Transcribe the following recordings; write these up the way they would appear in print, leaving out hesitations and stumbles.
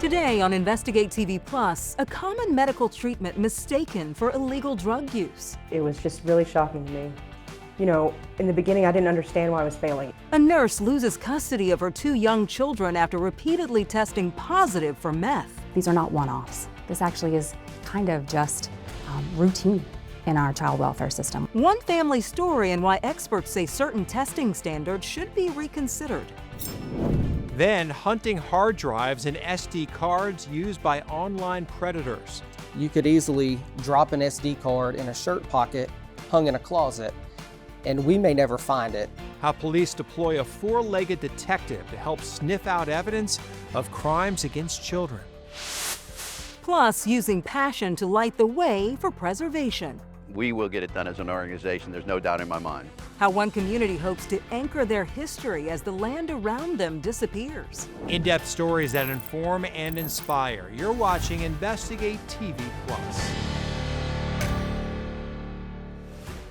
Today on Investigate TV Plus, a common medical treatment mistaken for illegal drug use. It was just really shocking to me. You know, in the beginning, I didn't understand why I was failing. A nurse loses custody of her 2 young children after repeatedly testing positive for meth. These are not one-offs. This actually is kind of just routine in our child welfare system. One family story and why experts say certain testing standards should be reconsidered. Then hunting hard drives and SD cards used by online predators. You could easily drop an SD card in a shirt pocket hung in a closet, and we may never find it. How police deploy a 4-legged detective to help sniff out evidence of crimes against children. Plus, using passion to light the way for preservation. We will get it done as an organization, there's no doubt in my mind. How one community hopes to anchor their history as the land around them disappears. In-depth stories that inform and inspire. You're watching Investigate TV Plus.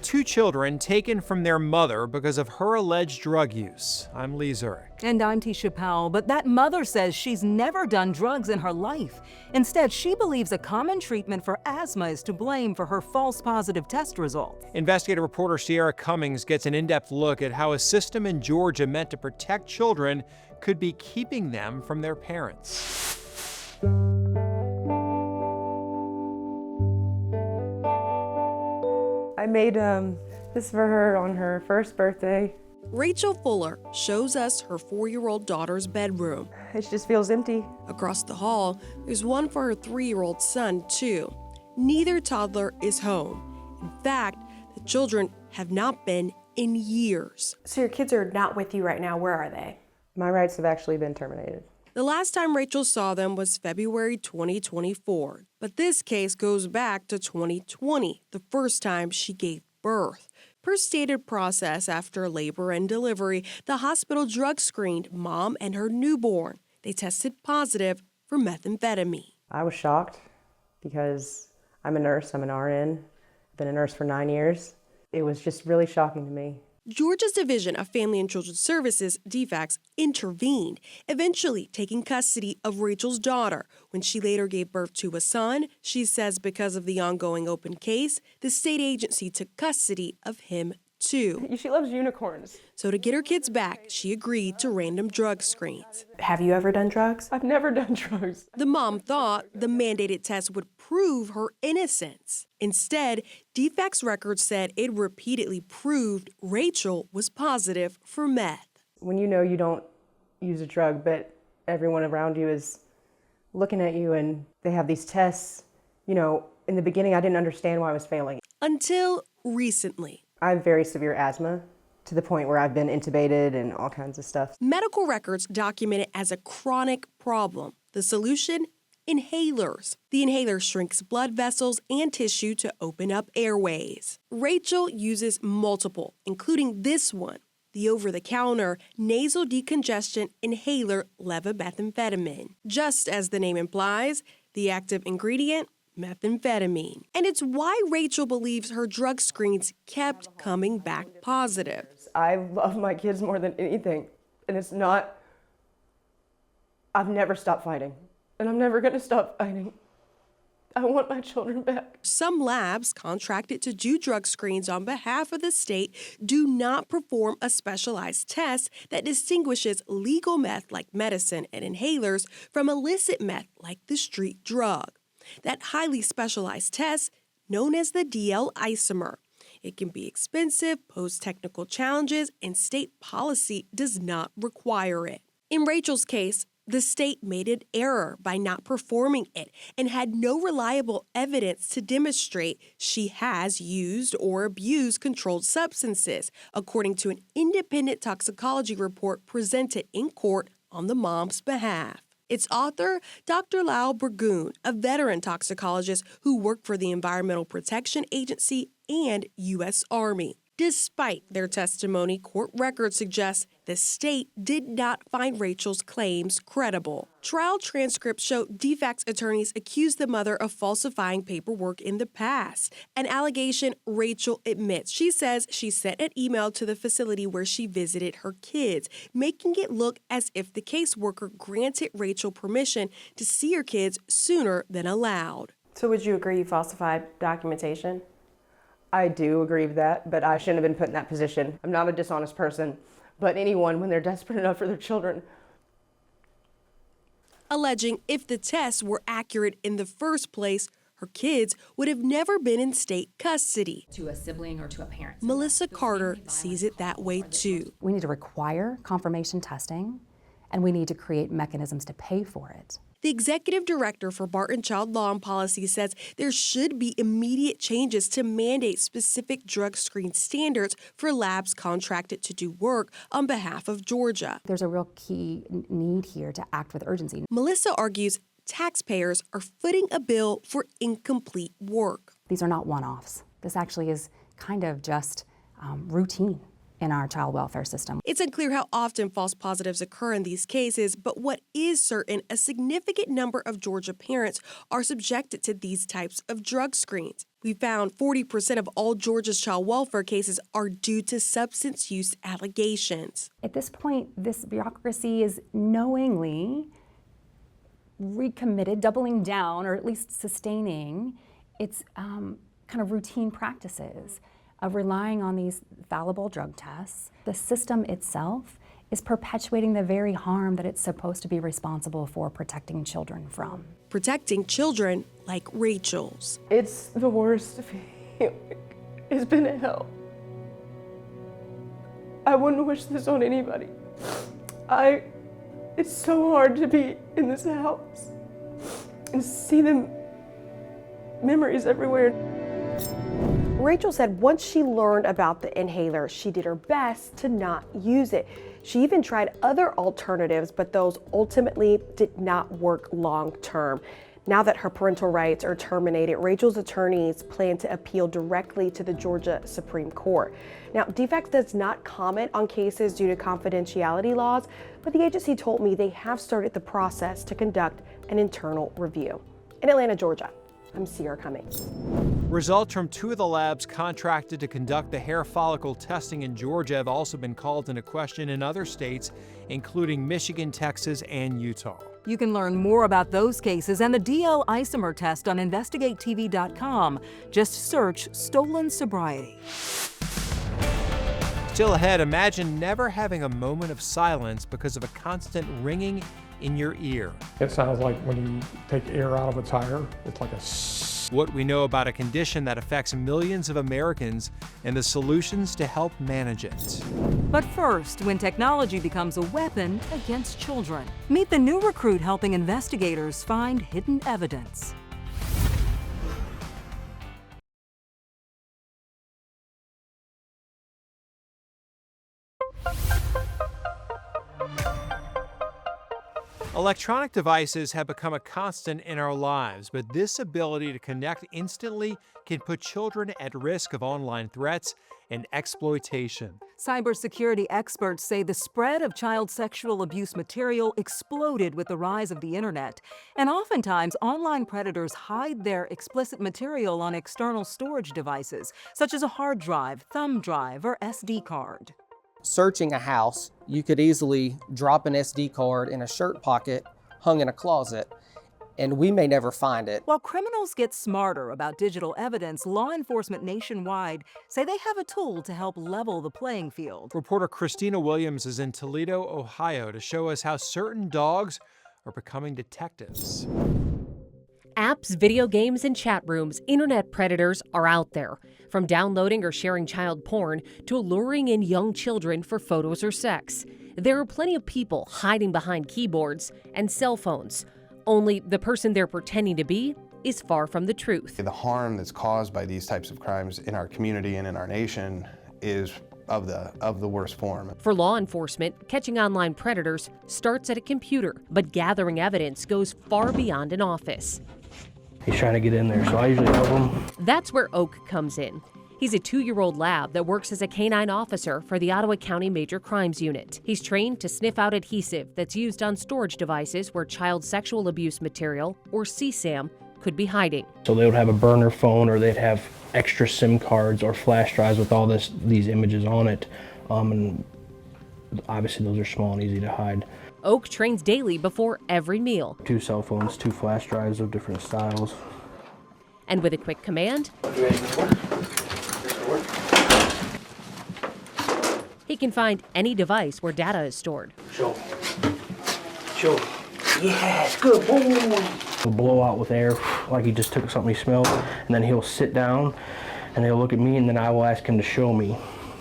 2 children taken from their mother because of her alleged drug use. I'm Lee Zurich. And I'm Tisha Powell, but that mother says she's never done drugs in her life. Instead, she believes a common treatment for asthma is to blame for her false positive test result. Investigative reporter Sierra Cummings gets an in-depth look at how a system in Georgia meant to protect children could be keeping them from their parents. I made this for her on her first birthday. Rachel Fuller shows us her 4-year-old daughter's bedroom. It just feels empty. Across the hall, there's one for her 3-year-old son, too. Neither toddler is home. In fact, the children have not been in years. So your kids are not with you right now. Where are they? My rights have actually been terminated. The last time Rachel saw them was February 2024, but this case goes back to 2020, the first time she gave birth. Per stated process after labor and delivery, the hospital drug screened mom and her newborn. They tested positive for methamphetamine. I was shocked because I'm a nurse, I'm an RN, been a nurse for 9 years. It was just really shocking to me. Georgia's Division of Family and Children's Services, DFACS, intervened, eventually taking custody of Rachel's daughter. When she later gave birth to a son, she says because of the ongoing open case, the state agency took custody of him too. She loves unicorns. So to get her kids back, she agreed to random drug screens. Have you ever done drugs? I've never done drugs. The mom thought the mandated test would prove her innocence. Instead, DFACS records said it repeatedly proved Rachel was positive for meth. When you know you don't use a drug, but everyone around you is looking at you and they have these tests, you know, in the beginning I didn't understand why I was failing. Until recently. I have very severe asthma to the point where I've been intubated and all kinds of stuff. Medical records document it as a chronic problem. The solution? Inhalers. The inhaler shrinks blood vessels and tissue to open up airways. Rachel uses multiple, including this one, the over-the-counter nasal decongestion inhaler levomethamphetamine. Just as the name implies, the active ingredient, methamphetamine. And it's why Rachel believes her drug screens kept coming back positive. I love my kids more than anything, and it's not, I've never stopped fighting, and I'm never gonna stop fighting. I want my children back. Some labs contracted to do drug screens on behalf of the state do not perform a specialized test that distinguishes legal meth like medicine and inhalers from illicit meth like the street drug. That highly specialized test, known as the DL isomer. It can be expensive, pose technical challenges, and state policy does not require it. In Rachel's case, the state made an error by not performing it and had no reliable evidence to demonstrate she has used or abused controlled substances, according to an independent toxicology report presented in court on the mom's behalf. Its author, Dr. Lyle Burgoon, a veteran toxicologist who worked for the Environmental Protection Agency and U.S. Army. Despite their testimony, court records suggest the state did not find Rachel's claims credible. Trial transcripts show DFAC's attorneys accused the mother of falsifying paperwork in the past, an allegation Rachel admits. She says she sent an email to the facility where she visited her kids, making it look as if the caseworker granted Rachel permission to see her kids sooner than allowed. So would you agree you falsified documentation? I do agree with that, but I shouldn't have been put in that position. I'm not a dishonest person, but anyone, when they're desperate enough for their children. Alleging if the tests were accurate in the first place, her kids would have never been in state custody. To a sibling or to a parent. Melissa Carter sees it that way too. We need to require confirmation testing, and we need to create mechanisms to pay for it. The executive director for Barton Child Law and Policy says there should be immediate changes to mandate specific drug screen standards for labs contracted to do work on behalf of Georgia. There's a real key need here to act with urgency. Melissa argues taxpayers are footing a bill for incomplete work. These are not one-offs. This actually is kind of just routine in our child welfare system. It's unclear how often false positives occur in these cases, but what is certain, a significant number of Georgia parents are subjected to these types of drug screens. We found 40% of all Georgia's child welfare cases are due to substance use allegations. At this point, this bureaucracy is knowingly recommitted, doubling down, or at least sustaining its kind of routine practices of relying on these fallible drug tests. The system itself is perpetuating the very harm that it's supposed to be responsible for protecting children from. Protecting children like Rachel's. It's the worst feeling. It's been hell. I wouldn't wish this on anybody. It's so hard to be in this house and see them, memories everywhere. Rachel said once she learned about the inhaler, she did her best to not use it. She even tried other alternatives, but those ultimately did not work long term. Now that her parental rights are terminated, Rachel's attorneys plan to appeal directly to the Georgia Supreme Court. Now, DFAC does not comment on cases due to confidentiality laws, but the agency told me they have started the process to conduct an internal review. In Atlanta, Georgia, I'm Sierra Cummings. Results from 2 of the labs contracted to conduct the hair follicle testing in Georgia have also been called into question in other states, including Michigan, Texas, and Utah. You can learn more about those cases and the DL isomer test on InvestigateTV.com. Just search stolen sobriety. Still ahead, imagine never having a moment of silence because of a constant ringing in your ear. It sounds like when you take air out of a tire, it's like a What we know about a condition that affects millions of Americans and the solutions to help manage it. But first, when technology becomes a weapon against children, meet the new recruit helping investigators find hidden evidence. Electronic devices have become a constant in our lives, but this ability to connect instantly can put children at risk of online threats and exploitation. Cybersecurity experts say the spread of child sexual abuse material exploded with the rise of the internet, and oftentimes online predators hide their explicit material on external storage devices, such as a hard drive, thumb drive, or SD card. Searching a house, you could easily drop an SD card in a shirt pocket hung in a closet, and we may never find it. While criminals get smarter about digital evidence, law enforcement nationwide say they have a tool to help level the playing field. Reporter Christina Williams is in Toledo, Ohio, to show us how certain dogs are becoming detectives. Apps, video games, and chat rooms, internet predators are out there. From downloading or sharing child porn to luring in young children for photos or sex. There are plenty of people hiding behind keyboards and cell phones. Only the person they're pretending to be is far from the truth. The harm that's caused by these types of crimes in our community and in our nation is of the worst form. For law enforcement, catching online predators starts at a computer, but gathering evidence goes far beyond an office. He's trying to get in there, so I usually help him. That's where Oak comes in. He's a 2-year-old lab that works as a canine officer for the Ottawa County Major Crimes Unit. He's trained to sniff out adhesive that's used on storage devices where child sexual abuse material, or CSAM, could be hiding. So they would have a burner phone, or they'd have extra SIM cards or flash drives with all these images on it. And obviously those are small and easy to hide. Oak trains daily before every meal. 2 cell phones, 2 flash drives of different styles. And with a quick command, he can find any device where data is stored. Show. Yes, good boy. He'll blow out with air like he just took something he smelled, and then he'll sit down and he'll look at me, and then I will ask him to show me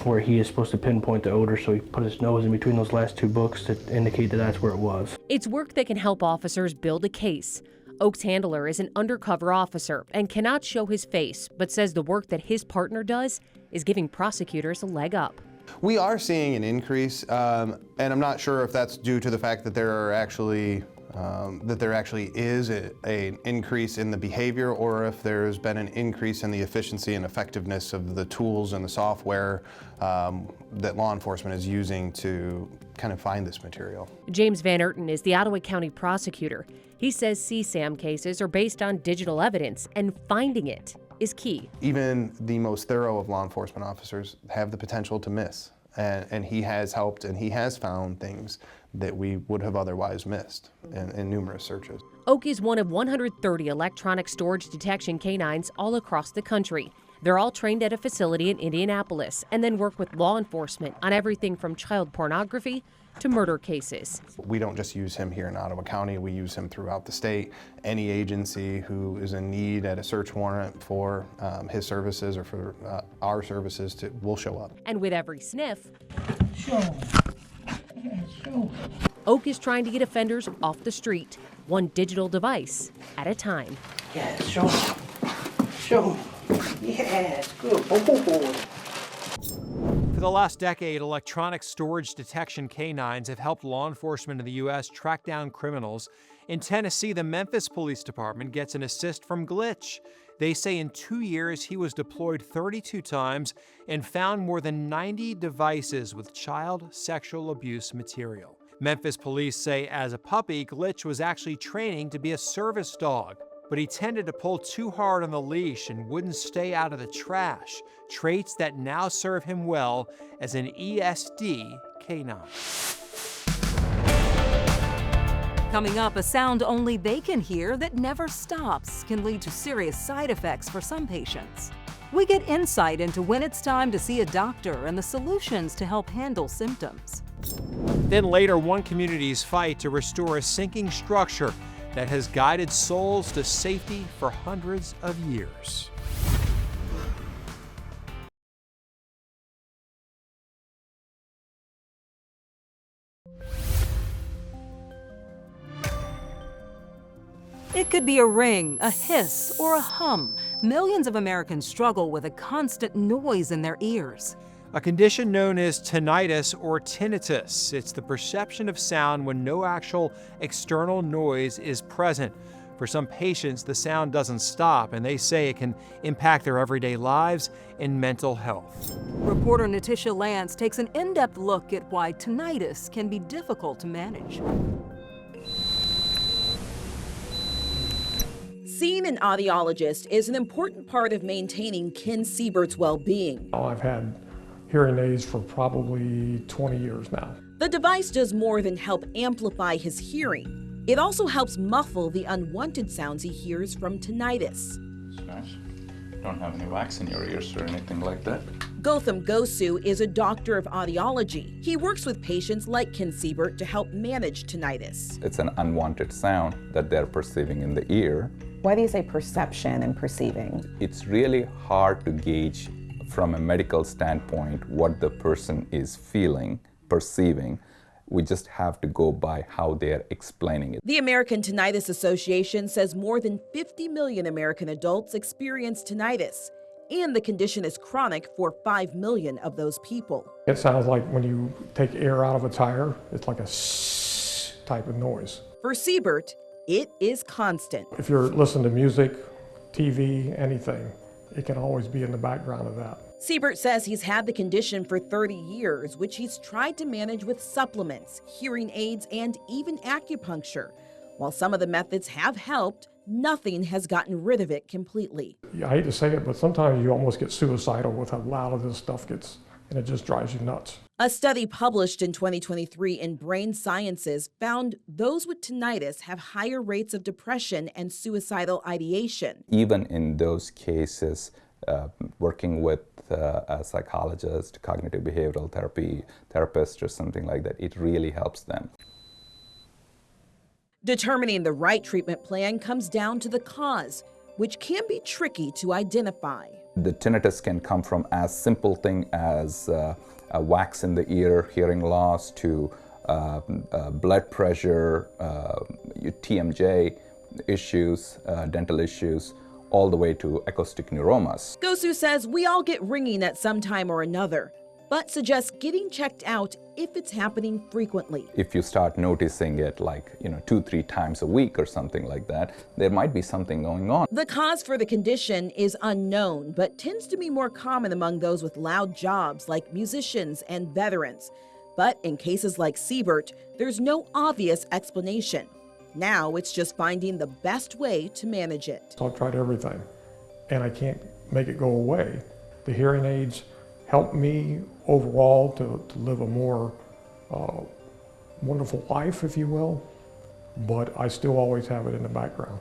where he is supposed to pinpoint the odor, so he put his nose in between those last 2 books to indicate that that's where it was. It's work that can help officers build a case. Oak's handler is an undercover officer and cannot show his face, but says the work that his partner does is giving prosecutors a leg up. We are seeing an increase, and I'm not sure if that's due to the fact that there actually is an increase in the behavior, or if there's been an increase in the efficiency and effectiveness of the tools and the software that law enforcement is using to kind of find this material. James Van Erten is the Ottawa County prosecutor. He says CSAM cases are based on digital evidence, and finding it is key. Even the most thorough of law enforcement officers have the potential to miss, and he has helped and he has found things that we would have otherwise missed in numerous searches. Oak is one of 130 electronic storage detection canines all across the country. They're all trained at a facility in Indianapolis and then work with law enforcement on everything from child pornography to murder cases. We don't just use him here in Ottawa County, we use him throughout the state. Any agency who is in need at a search warrant for his services or for our services will show up. And with every sniff, Oak is trying to get offenders off the street, one digital device at a time. Yes, show. Yes, good boy. For the last decade, electronic storage detection canines have helped law enforcement in the U.S. track down criminals. In Tennessee, the Memphis Police Department gets an assist from Glitch. They say in 2 years, he was deployed 32 times and found more than 90 devices with child sexual abuse material. Memphis police say as a puppy, Glitch was actually training to be a service dog, but he tended to pull too hard on the leash and wouldn't stay out of the trash, traits that now serve him well as an ESD canine. Coming up, a sound only they can hear that never stops can lead to serious side effects for some patients. We get insight into when it's time to see a doctor and the solutions to help handle symptoms. Then later, one community's fight to restore a sinking structure that has guided souls to safety for hundreds of years. It could be a ring, a hiss, or a hum. Millions of Americans struggle with a constant noise in their ears. A condition known as tinnitus or tinnitus. It's the perception of sound when no actual external noise is present. For some patients, the sound doesn't stop, and they say it can impact their everyday lives and mental health. Reporter Natisha Lance takes an in-depth look at why tinnitus can be difficult to manage. Seeing an audiologist is an important part of maintaining Ken Siebert's well-being. I've had hearing aids for probably 20 years now. The device does more than help amplify his hearing. It also helps muffle the unwanted sounds he hears from tinnitus. That's nice. Don't have any wax in your ears or anything like that. Gautam Gosu is a doctor of audiology. He works with patients like Ken Siebert to help manage tinnitus. It's an unwanted sound that they're perceiving in the ear. Why do you say perception and perceiving? It's really hard to gauge from a medical standpoint what the person is feeling, perceiving. We just have to go by how they're explaining it. The American Tinnitus Association says more than 50 million American adults experience tinnitus, and the condition is chronic for 5 million of those people. It sounds like when you take air out of a tire, it's like a shh type of noise. For Siebert, it is constant. If you're listening to music, TV, anything, it can always be in the background of that. Siebert says he's had the condition for 30 years, which he's tried to manage with supplements, hearing aids, and even acupuncture. While some of the methods have helped, nothing has gotten rid of it completely. I hate to say it, but sometimes you almost get suicidal with how loud of this stuff gets, and it just drives you nuts. A study published in 2023 in Brain Sciences found those with tinnitus have higher rates of depression and suicidal ideation. Even in those cases, working with a psychologist, cognitive behavioral therapist or something like that, it really helps them. Determining the right treatment plan comes down to the cause, which can be tricky to identify. The tinnitus can come from as simple thing as a wax in the ear, hearing loss, to blood pressure, TMJ issues, dental issues, all the way to acoustic neuromas. Gosu says we all get ringing at some time or another, but suggests getting checked out if it's happening frequently. If you start noticing it like, 2-3 times a week or something like that, there might be something going on. The cause for the condition is unknown, but tends to be more common among those with loud jobs like musicians and veterans. But in cases like Siebert, there's no obvious explanation. Now it's just finding the best way to manage it. So I've tried everything, and I can't make it go away. The hearing aids help me overall to live a more wonderful life, if you will, but I still always have it in the background.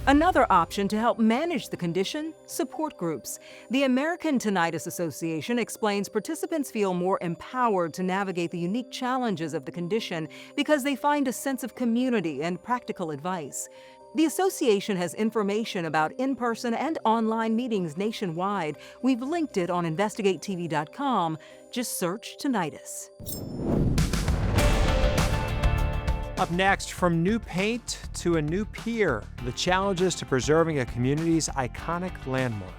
Another option to help manage the condition, support groups. The American Tinnitus Association explains participants feel more empowered to navigate the unique challenges of the condition because they find a sense of community and practical advice. The association has information about in-person and online meetings nationwide. We've linked it on InvestigateTV.com. Just search tinnitus. Up next, from new paint to a new pier, the challenges to preserving a community's iconic landmark.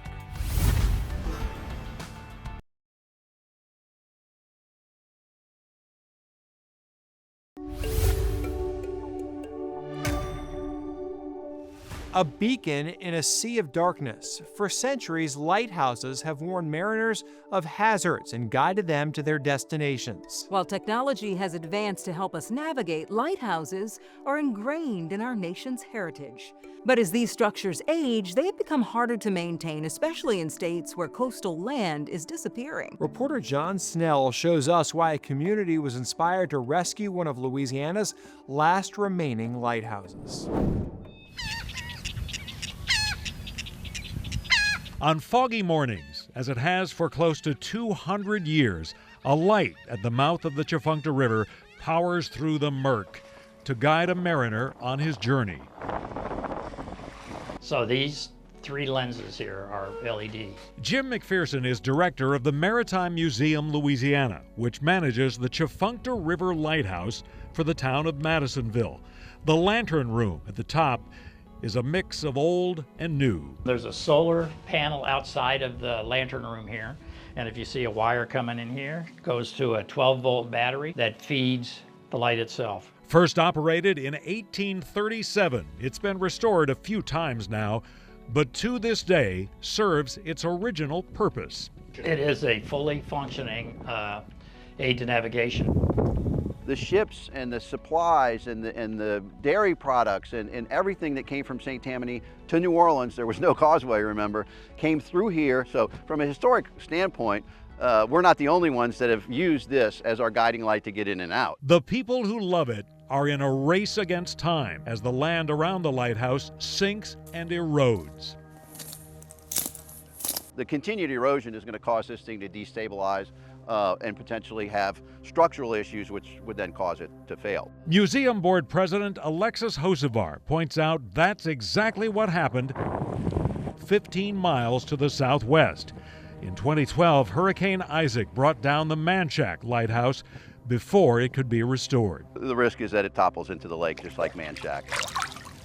A beacon in a sea of darkness. For centuries, lighthouses have warned mariners of hazards and guided them to their destinations. While technology has advanced to help us navigate, lighthouses are ingrained in our nation's heritage. But as these structures age, they have become harder to maintain, especially in states where coastal land is disappearing. Reporter John Snell shows us why a community was inspired to rescue one of Louisiana's last remaining lighthouses. On foggy mornings, as it has for close to 200 years, a light at the mouth of the Tchefuncte River powers through the murk to guide a mariner on his journey. So these 3 lenses here are LED. Jim McPherson is director of the Maritime Museum Louisiana, which manages the Tchefuncte River Lighthouse for the town of Madisonville. The lantern room at the top is a mix of old and new. There's a solar panel outside of the lantern room here, and if you see a wire coming in here, it goes to a 12-volt battery that feeds the light itself. First operated in 1837, it's been restored a few times now, but to this day serves its original purpose. It is a fully functioning aid to navigation. The ships and the supplies and the dairy products and everything that came from St. Tammany to New Orleans, there was no causeway, remember, came through here. So from a historic standpoint, we're not the only ones that have used this as our guiding light to get in and out. The people who love it are in a race against time as the land around the lighthouse sinks and erodes. The continued erosion is going to cause this thing to destabilize and potentially have structural issues, which would then cause it to fail. Museum Board President Alexis Hocevar points out that's exactly what happened 15 miles to the southwest. In 2012, Hurricane Isaac brought down the Manchac Lighthouse before it could be restored. The risk is that it topples into the lake, just like Manchac.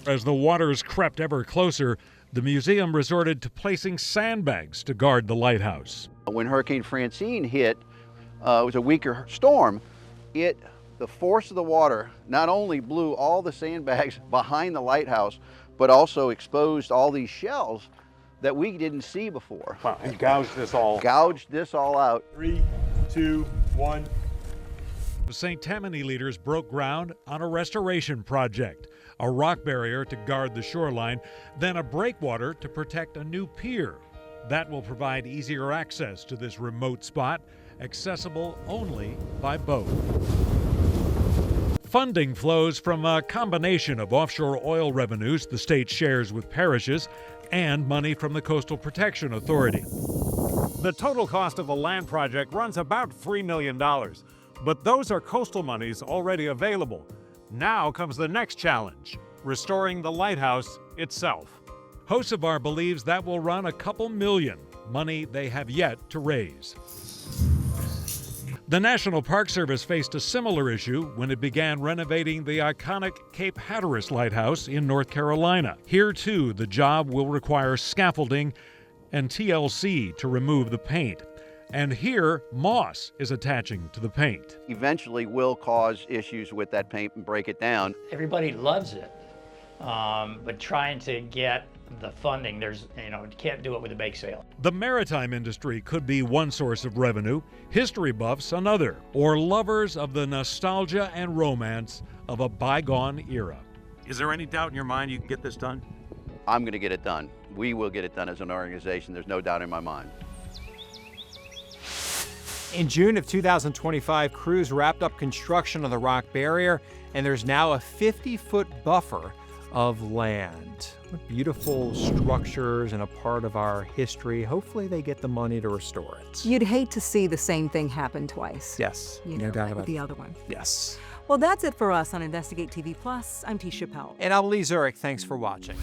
As the waters crept ever closer, the museum resorted to placing sandbags to guard the lighthouse. When Hurricane Francine hit, it was a weaker storm. The force of the water not only blew all the sandbags behind the lighthouse, but also exposed all these shells that we didn't see before. Wow, and gouged this all. Gouged this all out. 3, 2, 1. The St. Tammany leaders broke ground on a restoration project, a rock barrier to guard the shoreline, then a breakwater to protect a new pier. That will provide easier access to this remote spot, accessible only by boat. Funding flows from a combination of offshore oil revenues the state shares with parishes and money from the Coastal Protection Authority. The total cost of the land project runs about $3 million, but those are coastal monies already available. Now comes the next challenge, restoring the lighthouse itself. Hocevar believes that will run a couple million, money they have yet to raise. The National Park Service faced a similar issue when it began renovating the iconic Cape Hatteras Lighthouse in North Carolina. Here, too, the job will require scaffolding and TLC to remove the paint. And here, moss is attaching to the paint. Eventually will cause issues with that paint and break it down. Everybody loves it, but trying to get the funding, you can't do it with a bake sale. The maritime industry could be one source of revenue, history buffs another, or lovers of the nostalgia and romance of a bygone era. Is there any doubt in your mind you can get this done? I'm going to get it done. We will get it done as an organization. There's no doubt in my mind. In June of 2025, crews wrapped up construction of the rock barrier, and there's now a 50-foot buffer of land. What beautiful structures and a part of our history. Hopefully they get the money to restore it. You'd hate to see the same thing happen twice. Yes, No doubt about the other one. Yes. Well, that's it for us on Investigate TV Plus. I'm Tisha Pell. And I'm Lee Zurich. Thanks for watching.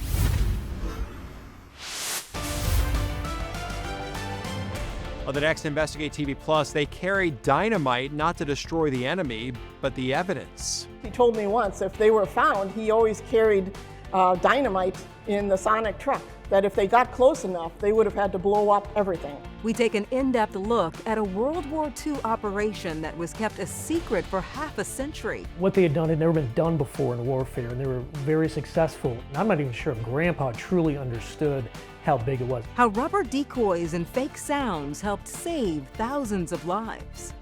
On the next Investigate TV Plus, they carry dynamite not to destroy the enemy, but the evidence. He told me once if they were found, he always carried dynamite in the Sonic truck, that if they got close enough, they would have had to blow up everything. We take an in-depth look at a World War II operation that was kept a secret for half a century. What they had done had never been done before in warfare, and they were very successful. And I'm not even sure if Grandpa truly understood how big it was. How rubber decoys and fake sounds helped save thousands of lives.